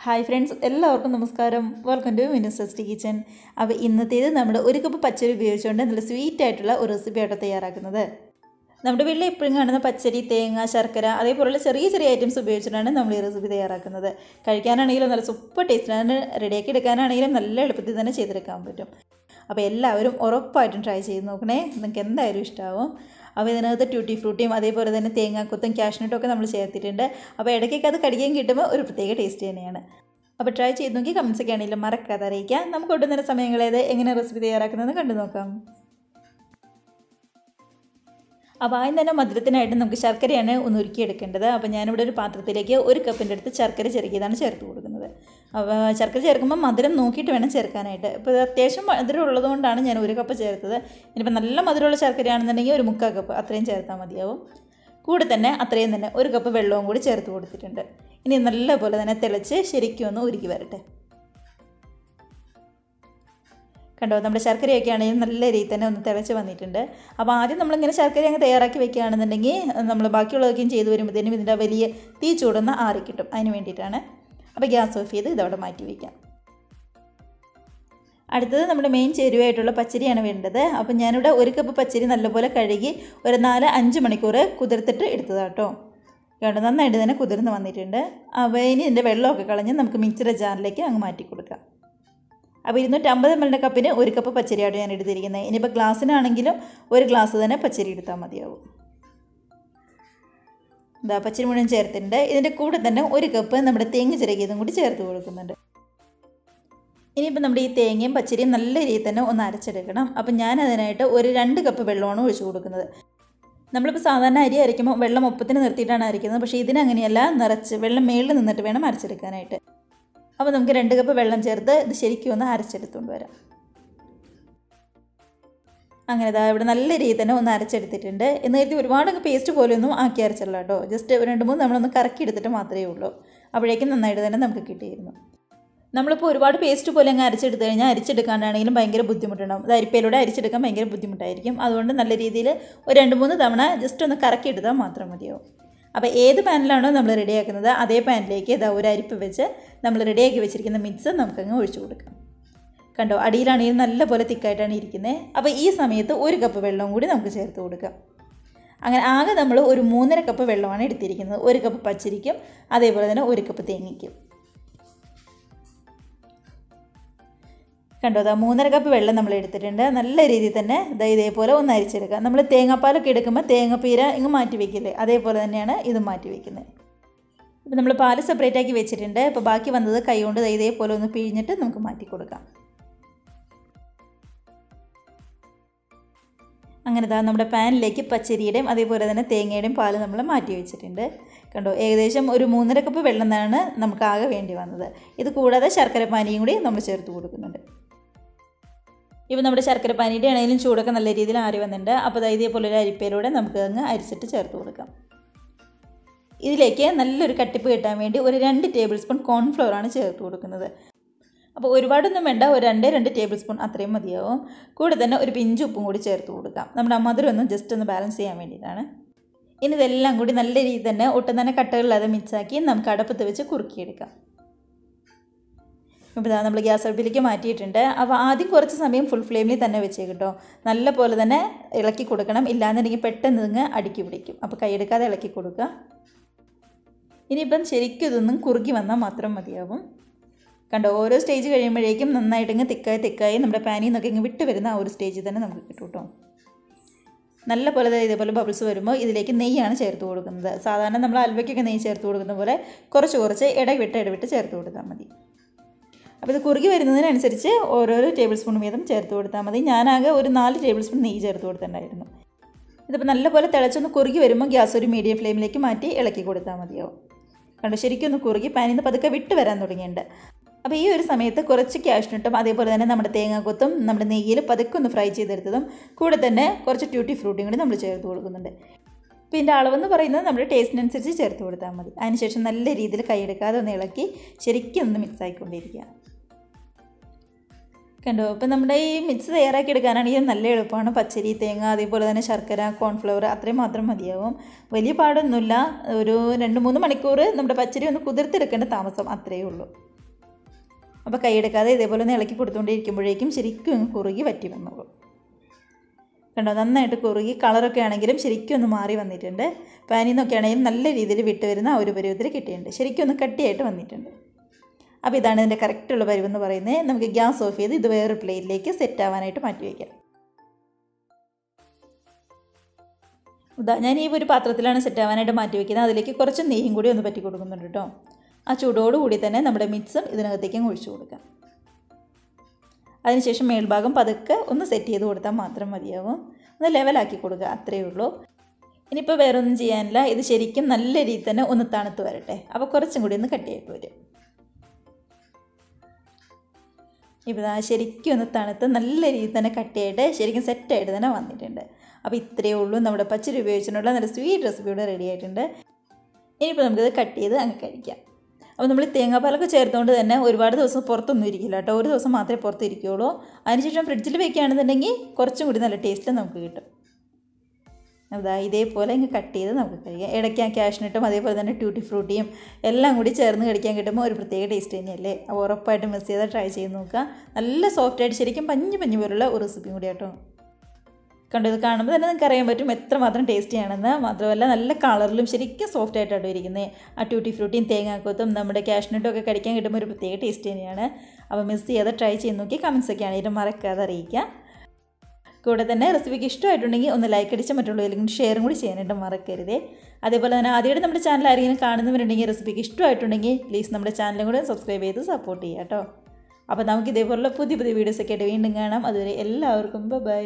Hi friends, എല്ലാവർക്കും നമസ്കാരം. Welcome to Minnu's kitchen. അപ്പോൾ ഇന്നത്തേത് നമ്മുടെ ഒരു കപ്പ് പച്ചരി ഉപയോഗിച്ചുകൊണ്ട് നല്ല സ്വീറ്റ് ആയിട്ടുള്ള ഒരു റെസിപ്പിയായിട്ട് തയ്യാറാക്കുന്നത്. നമ്മുടെ വീട്ടിൽ എപ്പോഴും കാണുന്ന പച്ചരി, തേങ്ങ, ശർക്കര അതേപോലുള്ള ചെറിയ ചെറിയ ഐറ്റംസ് ഉപയോഗിച്ചിട്ടാണ് നമ്മൾ ഈ റെസിപ്പി തയ്യാറാക്കുന്നത്. കഴിക്കാനാണെങ്കിലും നല്ല സൂപ്പർ ടേസ്റ്റിലാണ്, റെഡിയാക്കി എടുക്കാനാണെങ്കിലും നല്ല എളുപ്പത്തിൽ തന്നെ ചെയ്തെടുക്കാൻ പറ്റും. അപ്പോൾ എല്ലാവരും ഉറപ്പായിട്ടും ട്രൈ ചെയ്ത് നോക്കണേ, നിങ്ങൾക്ക് എന്തായാലും ഇഷ്ടമാവും. അപ്പോൾ ഇതിനകത്ത് ട്യൂട്ടി ഫ്രൂട്ടിയും അതേപോലെ തന്നെ തേങ്ങാക്കൊത്തും കാഷ്നട്ടും ഒക്കെ നമ്മൾ ചേർത്തിട്ടുണ്ട്. അപ്പോൾ ഇടയ്ക്കൊക്കെ അത് കടിക്കാൻ കിട്ടുമ്പോൾ ഒരു പ്രത്യേക ടേസ്റ്റ് തന്നെയാണ്. അപ്പോൾ ട്രൈ ചെയ്ത് നോക്കി കമൻസൊക്കെ ആണെങ്കിലും മറക്കാതെ അറിയിക്കാം. നമുക്ക് ഒട്ടുന്നേരം സമയങ്ങളേത് എങ്ങനെ റെസിപ്പി തയ്യാറാക്കുന്നതെന്ന് കണ്ടു നോക്കാം. അപ്പോൾ ആദ്യം തന്നെ മധുരത്തിനായിട്ട് നമുക്ക് ശർക്കരയാണ് ഒന്ന് ഉരുക്കിയെടുക്കേണ്ടത്. അപ്പോൾ ഞാനിവിടെ ഒരു പാത്രത്തിലേക്ക് 1 കപ്പിൻ്റെ അടുത്ത് ശർക്കര ചെറുക്കിയതാണ് ചേർത്ത് കൊടുക്കുന്നത്. അപ്പോൾ ശർക്കര ചേർക്കുമ്പോൾ മധുരം നോക്കിയിട്ട് വേണം ചേർക്കാനായിട്ട്. ഇപ്പോൾ ഇത് അത്യാവശ്യം മധുരം ഉള്ളതുകൊണ്ടാണ് ഞാൻ 1 കപ്പ് ചേർത്തത്. ഇനിയിപ്പോൾ നല്ല മധുരമുള്ള ശർക്കരയാണെന്നുണ്ടെങ്കിൽ ഒരു 3/4 കപ്പ് അത്രയും ചേർത്താൽ മതിയാവും. കൂടെ തന്നെ അത്രയും തന്നെ 1 കപ്പ് വെള്ളവും കൂടി ചേർത്ത് കൊടുത്തിട്ടുണ്ട്. ഇനി നല്ലപോലെ തന്നെ തിളച്ച് ശരിക്കും ഒന്ന് ഉരുക്കി വരട്ടെ. കണ്ടോ, നമ്മുടെ ശർക്കരയൊക്കെ ആണെങ്കിലും നല്ല രീതിയിൽ തന്നെ ഒന്ന് തിളച്ച് വന്നിട്ടുണ്ട്. അപ്പോൾ ആദ്യം നമ്മളിങ്ങനെ ശർക്കര അങ്ങ് തയ്യാറാക്കി വെക്കുകയാണെന്നുണ്ടെങ്കിൽ നമ്മൾ ബാക്കിയുള്ളതൊക്കെയും ചെയ്ത് വരുമ്പോഴത്തേനും ഇതിൻ്റെ വലിയ തീ ചൂടൊന്ന് ആറിക്കിട്ടും. അതിന് വേണ്ടിയിട്ടാണ്. അപ്പോൾ ഗ്യാസ് ഓഫ് ചെയ്ത് ഇതവിടെ മാറ്റി വയ്ക്കാം. അടുത്തത് നമ്മുടെ മെയിൻ ചേരുവയായിട്ടുള്ള പച്ചരിയാണ് വേണ്ടത്. അപ്പോൾ ഞാനിവിടെ 1 കപ്പ് പച്ചരി നല്ലപോലെ കഴുകി ഒരു 4-5 മണിക്കൂർ കുതിർത്തിട്ട് എടുത്തതാട്ടോ. കണ്ടോ, നന്നായിട്ട് തന്നെ കുതിർന്ന് വന്നിട്ടുണ്ട്. അപ്പോൾ ഇനി ഇതിൻ്റെ വെള്ളമൊക്കെ കളഞ്ഞ് നമുക്ക് മിക്സിയുടെ ജാറിലേക്ക് അങ്ങ് മാറ്റി കൊടുക്കാം. അപ്പോൾ 250 ml കപ്പിന് 1 കപ്പ് പച്ചരിയാണ് ഞാൻ എടുത്തിരിക്കുന്നത്. ഇനിയിപ്പോൾ ഗ്ലാസ്സിനാണെങ്കിലും 1 ഗ്ലാസ് തന്നെ പച്ചരി എടുത്താൽ മതിയാവും. ഇതാ പച്ചരി മുഴുവൻ ചേർത്തിട്ടുണ്ട്. ഇതിൻ്റെ കൂടെ തന്നെ 1 കപ്പ് നമ്മുടെ തേങ്ങ ചിരകിയതും കൂടി ചേർത്ത് കൊടുക്കുന്നുണ്ട്. ഇനിയിപ്പോൾ നമ്മുടെ ഈ തേങ്ങയും പച്ചരിയും നല്ല രീതിയിൽ തന്നെ ഒന്ന് അരച്ചെടുക്കണം. അപ്പം ഞാൻ അതിനായിട്ട് ഒരു 2 കപ്പ് വെള്ളമാണ് ഒഴിച്ചു കൊടുക്കുന്നത്. നമ്മളിപ്പോൾ സാധാരണ അരി അരയ്ക്കുമ്പോൾ വെള്ളം ഒപ്പത്തിന് നിർത്തിയിട്ടാണ് അരയ്ക്കുന്നത്. പക്ഷേ ഇതിനങ്ങനെയല്ല, നിറച്ച് വെള്ളം മേളിൽ നിന്നിട്ട് വേണം അരച്ചെടുക്കാനായിട്ട്. അപ്പോൾ നമുക്ക് 2 കപ്പ് വെള്ളം ചേർത്ത് ഇത് ശരിക്കും ഒന്ന് അരച്ചെടുത്തുകൊണ്ട് വരാം. അങ്ങനെ ഇതാ ഇവിടെ നല്ല രീതിയിൽ തന്നെ ഒന്ന് അരച്ചെടുത്തിട്ടുണ്ട്. എന്ന് കരുതി ഒരുപാട് പേസ്റ്റ് പോലെയൊന്നും ആക്കി അരച്ചല്ല കേട്ടോ. ജസ്റ്റ് 2-3 നമ്മളൊന്ന് കറക്കി എടുത്തിട്ട് മാത്രമേ ഉള്ളൂ. അപ്പോഴേക്കും നന്നായിട്ട് തന്നെ നമുക്ക് കിട്ടിയിരുന്നു. നമ്മളിപ്പോൾ ഒരുപാട് പേസ്റ്റ് പോലെ അങ്ങ് അരച്ചെടുത്ത് കഴിഞ്ഞാൽ അരിച്ചെടുക്കാനാണെങ്കിലും ഭയങ്കര ബുദ്ധിമുട്ടുണ്ടാകും. അത് അരിപ്പയിലൂടെ അരിച്ചെടുക്കാൻ ഭയങ്കര ബുദ്ധിമുട്ടായിരിക്കും. അതുകൊണ്ട് നല്ല രീതിയിൽ ഒരു 2-3 തവണ ജസ്റ്റ് ഒന്ന് കറക്കി എടുത്താൽ മാത്രം മതിയാവും. അപ്പോൾ ഏത് പാനിലാണോ നമ്മൾ റെഡിയാക്കുന്നത് അതേ പാനിലേക്ക് ഇതാ ഒരു അരിപ്പ് വെച്ച് നമ്മൾ റെഡിയാക്കി വെച്ചിരിക്കുന്ന മിക്സ് നമുക്കങ്ങ് ഒഴിച്ചു കൊടുക്കാം. കണ്ടോ, അടിയിലാണെങ്കിലും നല്ലപോലെ തിക്കായിട്ടാണ് ഇരിക്കുന്നത്. അപ്പോൾ ഈ സമയത്ത് 1 കപ്പ് വെള്ളവും കൂടി നമുക്ക് ചേർത്ത് കൊടുക്കാം. അങ്ങനെ ആകെ നമ്മൾ ഒരു 3.5 കപ്പ് വെള്ളമാണ് എടുത്തിരിക്കുന്നത്. 1 കപ്പ് പച്ചരിക്കും അതേപോലെ തന്നെ 1 കപ്പ് തേങ്ങയ്ക്കും. കണ്ടോ, അതാ 3.5 കപ്പ് വെള്ളം നമ്മൾ എടുത്തിട്ടുണ്ട്. നല്ല രീതിയിൽ തന്നെ ഇതേപോലെ ഒന്ന് അരിച്ചെടുക്കുക. നമ്മൾ തേങ്ങാപ്പാലൊക്കെ എടുക്കുമ്പോൾ തേങ്ങാപ്പീര ഇങ്ങ് മാറ്റി വയ്ക്കില്ലേ, അതേപോലെ തന്നെയാണ് ഇത് മാറ്റി വയ്ക്കുന്നത്. ഇപ്പോൾ നമ്മൾ പാല് സെപ്പറേറ്റ് ആക്കി വെച്ചിട്ടുണ്ട്. ഇപ്പോൾ ബാക്കി വന്നത് കൈ കൊണ്ട് ഇതേപോലെ ഒന്ന് പിഴിഞ്ഞിട്ട് നമുക്ക് മാറ്റി കൊടുക്കാം. അങ്ങനെ ഇതാ നമ്മുടെ പാനിലേക്ക് പച്ചരിയുടെയും അതേപോലെ തന്നെ തേങ്ങയുടെയും പാല് നമ്മൾ മാറ്റി വെച്ചിട്ടുണ്ട്. കണ്ടോ, ഏകദേശം ഒരു 3.5 കപ്പ് വെള്ളം എന്നാണ് നമുക്ക് ആകെ വേണ്ടി വന്നത്. ഇത് കൂടാതെ ശർക്കര പാനിയും കൂടി നമ്മൾ ചേർത്ത് കൊടുക്കുന്നുണ്ട്. ഇപ്പോൾ നമ്മുടെ ശർക്കര പാനിയുടെ ആണെങ്കിലും ചൂടൊക്കെ നല്ല രീതിയിൽ ആറി വന്നിട്ടുണ്ട്. അപ്പോൾ ഇതേപോലെ ഒരു അരിപ്പയിലൂടെ നമുക്ക് അങ്ങ് അരിച്ചിട്ട് ചേർത്ത് കൊടുക്കാം. ഇതിലേക്ക് നല്ലൊരു കട്ടിപ്പ് കിട്ടാൻ വേണ്ടി ഒരു 2 ടേബിൾ സ്പൂൺ കോൺഫ്ലവറാണ് ചേർത്ത് കൊടുക്കുന്നത്. അപ്പോൾ ഒരുപാടൊന്നും വേണ്ട, ഒരു 2 ടേബിൾ സ്പൂൺ അത്രയും മതിയാവും. കൂടെ തന്നെ ഒരു പിഞ്ച് ഉപ്പും കൂടി ചേർത്ത് കൊടുക്കാം. നമ്മുടെ മധുരം ഒന്ന് ജസ്റ്റ് ഒന്ന് ബാലൻസ് ചെയ്യാൻ വേണ്ടിയിട്ടാണ്. ഇനി ഇതെല്ലാം കൂടി നല്ല രീതിയിൽ തന്നെ ഒട്ടും തന്നെ കട്ടകളില്ലാതെ മിക്സാക്കി നമുക്ക് അടുപ്പത്ത് വെച്ച് കുറുക്കിയെടുക്കാം. ഇപ്പോൾ ഇതാ നമ്മൾ ഗ്യാസ് അടുപ്പിലേക്ക് മാറ്റിയിട്ടുണ്ട്. അപ്പോൾ ആദ്യം കുറച്ച് സമയം ഫുൾ ഫ്ലെയിമിൽ തന്നെ വെച്ചേ കേട്ടോ. നല്ല പോലെ തന്നെ ഇളക്കി കൊടുക്കണം, ഇല്ലാന്നുണ്ടെങ്കിൽ പെട്ടെന്ന് ഇങ്ങ് അടുക്കി പിടിക്കും. അപ്പോൾ കൈയെടുക്കാതെ ഇളക്കി കൊടുക്കുക. ഇനിയിപ്പം ശരിക്കും ഇതൊന്നും കുറുകി വന്നാൽ മാത്രം മതിയാവും. കണ്ടോ, ഓരോ സ്റ്റേജ് കഴിയുമ്പോഴേക്കും നന്നായിട്ടിങ്ങ് തിക്കായി നമ്മുടെ പാനിൽ നിന്നൊക്കെ ഇങ്ങ് വിട്ട് വരുന്ന ആ ഒരു സ്റ്റേജിൽ തന്നെ നമുക്ക് കിട്ടും കേട്ടോ. നല്ല പോലെ ഇതേപോലെ ബബിൾസ് വരുമ്പോൾ ഇതിലേക്ക് നെയ്യാണ് ചേർത്ത് കൊടുക്കുന്നത്. സാധാരണ നമ്മൾ അൽവയ്ക്കൊക്കെ നെയ്യ് ചേർത്ത് കൊടുക്കുന്ന പോലെ കുറച്ച് ഇടവിട്ട് ചേർത്ത് കൊടുത്താൽ മതി. അപ്പോൾ ഇത് കുറുകി വരുന്നതിനനുസരിച്ച് ഓരോരോ ടേബിൾ സ്പൂൺ വീതം ചേർത്ത് കൊടുത്താൽ മതി. ഞാനാകെ ഒരു 4 ടേബിൾ സ്പൂൺ നെയ്യ് ചേർത്ത് കൊടുത്തിട്ടുണ്ടായിരുന്നു. ഇതിപ്പോൾ നല്ലപോലെ തിളച്ചൊന്ന് കുറുകി വരുമ്പോൾ ഗ്യാസ് ഒരു മീഡിയം ഫ്ലെയിമിലേക്ക് മാറ്റി ഇളക്കി കൊടുത്താൽ മതിയാവും. കണ്ടോ, ശരിക്കും ഒന്ന് കുറുകി പാനിൽ നിന്ന് പതുക്കെ വിട്ട് വരാൻ തുടങ്ങിയിട്ടുണ്ട്. അപ്പോൾ ഈ ഒരു സമയത്ത് കുറച്ച് കാഷ്നട്ടും അതേപോലെ തന്നെ നമ്മുടെ തേങ്ങാക്കൊത്തും നമ്മുടെ നെയ്യിൽ പതുക്കെ ഒന്ന് ഫ്രൈ ചെയ്തെടുത്തതും കൂടെ തന്നെ കുറച്ച് ട്യൂട്ടി ഫ്രൂട്ടിയും കൂടി നമ്മൾ ചേർത്ത് കൊടുക്കുന്നുണ്ട്. അപ്പോൾ ഇതിൻ്റെ അളവെന്ന് പറയുന്നത് നമ്മുടെ ടേസ്റ്റിനനുസരിച്ച് ചേർത്ത് കൊടുത്താൽ മതി. അതിനുശേഷം നല്ല രീതിയിൽ കൈയെടുക്കാതെ ഒന്ന് ഇളക്കി ശരിക്കും ഒന്ന് മിക്സ് ആയിക്കൊണ്ടിരിക്കുക. കണ്ടോ, അപ്പോൾ നമ്മുടെ ഈ മിക്സ് തയ്യാറാക്കി എടുക്കാനാണെങ്കിൽ നല്ല എളുപ്പമാണ്. പച്ചരി, തേങ്ങ, അതേപോലെ തന്നെ ശർക്കര, കോൺഫ്ലവർ അത്രയും മാത്രം മതിയാവും. വലിയ പാടൊന്നുമില്ല. ഒരു 2-3 മണിക്കൂർ നമ്മുടെ പച്ചരി ഒന്ന് കുതിർത്തെടുക്കേണ്ട താമസം അത്രയേ ഉള്ളൂ. അപ്പോൾ കൈയെടുക്കാതെ ഇതേപോലെ ഒന്ന് ഇളക്കി കൊടുത്തുകൊണ്ടിരിക്കുമ്പോഴേക്കും ശരിക്കും അങ്ങ് കുറുകി വറ്റി വന്നോളും. കണ്ടോ, നന്നായിട്ട് കുറുകി കളറൊക്കെ ആണെങ്കിലും ശരിക്കും ഒന്ന് മാറി വന്നിട്ടുണ്ട്. പാനിൽ നിന്നൊക്കെ ആണെങ്കിലും നല്ല രീതിയിൽ വിട്ട് വരുന്ന ആ ഒരു പരുവത്തിൽ കിട്ടിയിട്ടുണ്ട്. ശരിക്കും ഒന്ന് കട്ടിയായിട്ട് വന്നിട്ടുണ്ട്. അപ്പോൾ ഇതാണ് ഇതിൻ്റെ കറക്റ്റുള്ള പരുവെന്ന് പറയുന്നത്. നമുക്ക് ഗ്യാസ് ഓഫ് ചെയ്ത് ഇത് വേറൊരു പ്ലേറ്റിലേക്ക് സെറ്റ് ആവാനായിട്ട് മാറ്റി വയ്ക്കാം. ഞാൻ ഈ ഒരു പാത്രത്തിലാണ് സെറ്റ് ആവാനായിട്ട് മാറ്റി വയ്ക്കുന്നത്. അതിലേക്ക് കുറച്ച് നെയ്യും കൂടി ഒന്ന് പറ്റി കൊടുക്കുന്നുണ്ട് കേട്ടോ. ആ ചൂടോടുകൂടി തന്നെ നമ്മുടെ മിക്സും ഇതിനകത്തേക്കും ഒഴിച്ചു കൊടുക്കാം. അതിനുശേഷം മേൽഭാഗം പതുക്കെ ഒന്ന് സെറ്റ് ചെയ്ത് കൊടുത്താൽ മാത്രം മതിയാവും. ഒന്ന് ലെവലാക്കി കൊടുക്കുക, അത്രയേ ഉള്ളൂ. ഇനിയിപ്പോൾ വേറെ ഒന്നും ചെയ്യാനില്ല. ഇത് ശരിക്കും നല്ല രീതിയിൽ തന്നെ ഒന്ന് തണുത്ത് വരട്ടെ. അപ്പോൾ കുറച്ചും കൂടി ഒന്ന് കട്ടിയായിട്ട് വരും. ഇപ്പോൾ ശരിക്കും ഒന്ന് തണുത്ത് നല്ല രീതിയിൽ തന്നെ കട്ടിയായിട്ട് ശരിക്കും സെറ്റായിട്ട് തന്നെ വന്നിട്ടുണ്ട്. അപ്പോൾ ഇത്രയേ ഉള്ളൂ. നമ്മുടെ പച്ചരി ഉപയോഗിച്ചിട്ടുള്ള നല്ല സ്വീറ്റ് റെസിപ്പി ഇവിടെ റെഡി ആയിട്ടുണ്ട്. ഇനിയിപ്പോൾ നമുക്കിത് കട്ട് ചെയ്ത് അങ്ങ് കഴിക്കാം. അപ്പോൾ നമ്മൾ തേങ്ങാപ്പാലൊക്കെ ചേർത്തുകൊണ്ട് തന്നെ ഒരുപാട് ദിവസം പുറത്തൊന്നും ഇരിക്കില്ല കേട്ടോ. ഒരു ദിവസം മാത്രമേ പുറത്ത് ഇരിക്കുകയുള്ളൂ. അതിനുശേഷം ഫ്രിഡ്ജിൽ വെക്കുകയാണെന്നുണ്ടെങ്കിൽ കുറച്ചും കൂടി നല്ല ടേസ്റ്റ് നമുക്ക് കിട്ടും. ഇതേപോലെ ഇങ്ങ് കട്ട് ചെയ്ത് നമുക്ക് കഴിക്കാം. ഇടയ്ക്ക് കാഷ്നട്ടും അതേപോലെ തന്നെ ട്യൂട്ടി ഫ്രൂട്ടിയും എല്ലാം കൂടി ചേർന്ന് കഴിക്കാൻ കിട്ടുമ്പോൾ ഒരു പ്രത്യേക ടേസ്റ്റ് തന്നെയല്ലേ. അപ്പോൾ ഉറപ്പായിട്ട് മിസ് ചെയ്താൽ ട്രൈ ചെയ്ത് നോക്കുക. നല്ല സോഫ്റ്റായിട്ട് ശരിക്കും പഞ്ഞ് പോലുള്ള ഒരു റെസിപ്പിയും കൂടി കേട്ടോ. കണ്ടു, ഇത് കാണുമ്പോൾ തന്നെ നിങ്ങൾക്ക് അറിയാൻ പറ്റും എത്രമാത്രം ടേസ്റ്റിയാണെന്ന്. മാത്രമല്ല നല്ല കളറിലും ശരിക്കും സോഫ്റ്റ് ആയിട്ടാണ് ഇരിക്കുന്നത്. ആ ട്യൂട്ടി ഫ്രൂട്ടിയും തേങ്ങാക്കൊത്തും നമ്മുടെ കാഷ്നട്ടും ഒക്കെ കഴിക്കാൻ കിട്ടുമ്പോൾ ഒരു പ്രത്യേക ടേസ്റ്റ് തന്നെയാണ്. അപ്പോൾ മിസ് ചെയ്യാതെ ട്രൈ ചെയ്ത് നോക്കി കമൻസൊക്കെ ആണെങ്കിലും മറക്കാതെ അറിയിക്കുക. കൂടെ തന്നെ റെസിപ്പിക്ക് ഇഷ്ടമായിട്ടുണ്ടെങ്കിൽ ഒന്ന് ലൈക്ക് അടിച്ച് മറ്റുള്ളവരിലും ഷെയറും കൂടി ചെയ്യാനായിട്ട് മറക്കരുതേ. അതേപോലെ തന്നെ ആദ്യമായിട്ട് നമ്മുടെ ചാനൽ ആരെങ്കിലും കാണുന്നവരുണ്ടെങ്കിൽ റെസിപ്പിക്ക് ഇഷ്ടമായിട്ടുണ്ടെങ്കിൽ പ്ലീസ് നമ്മുടെ ചാനലും കൂടെ സബ്സ്ക്രൈബ് ചെയ്ത് സപ്പോർട്ട് ചെയ്യുക കേട്ടോ. അപ്പോൾ നമുക്ക് ഇതേപോലുള്ള പുതിയ വീഡിയോസൊക്കെ ആയിട്ട് വീണ്ടും കാണാം. അതുവരെ എല്ലാവർക്കും ബൈ.